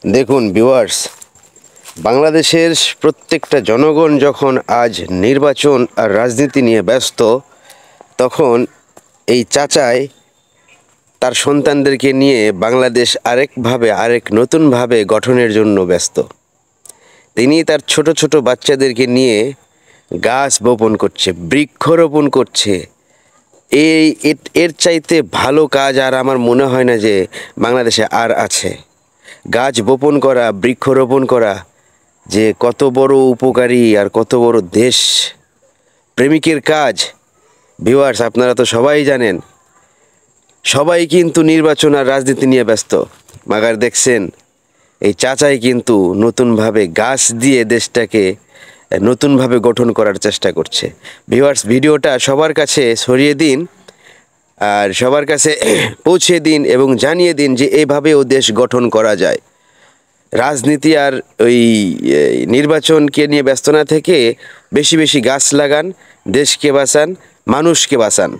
দেখুন ভিউয়ার্স, বাংলাদেশের প্রত্যেকটা জনগণ যখন আজ নির্বাচন আর রাজনীতি নিয়ে ব্যস্ত, তখন এই চাচাই তার সন্তানদেরকে নিয়ে বাংলাদেশ আরেক নতুনভাবে গঠনের জন্য ব্যস্ত। তিনি তার ছোট ছোট বাচ্চাদেরকে নিয়ে গাছ বপন করছে, বৃক্ষরোপণ করছে। এর চাইতে ভালো কাজ আর আমার মনে হয় না যে বাংলাদেশে আর আছে। গাছ বপন করা, বৃক্ষরোপণ করা যে কত বড় উপকারী আর কত বড় দেশ প্রেমিকের কাজ। ভিউয়ার্স, আপনারা তো সবাই জানেন। সবাই কিন্তু নির্বাচন আর রাজনীতি নিয়ে ব্যস্ত, মাগার দেখছেন এই চাচাই কিন্তু নতুনভাবে গাছ দিয়ে দেশটাকে নতুনভাবে গঠন করার চেষ্টা করছে। ভিউয়ার্স, ভিডিওটা সবার কাছে ছড়িয়ে দিন আর সবার কাছে পৌঁছে দিন এবং জানিয়ে দিন যে এইভাবেও দেশ গঠন করা যায়। রাজনীতি আর ওই নির্বাচনকে নিয়ে ব্যস্ত না থেকে বেশি বেশি গাছ লাগান, দেশকে বাঁচান, মানুষকে বাঁচান।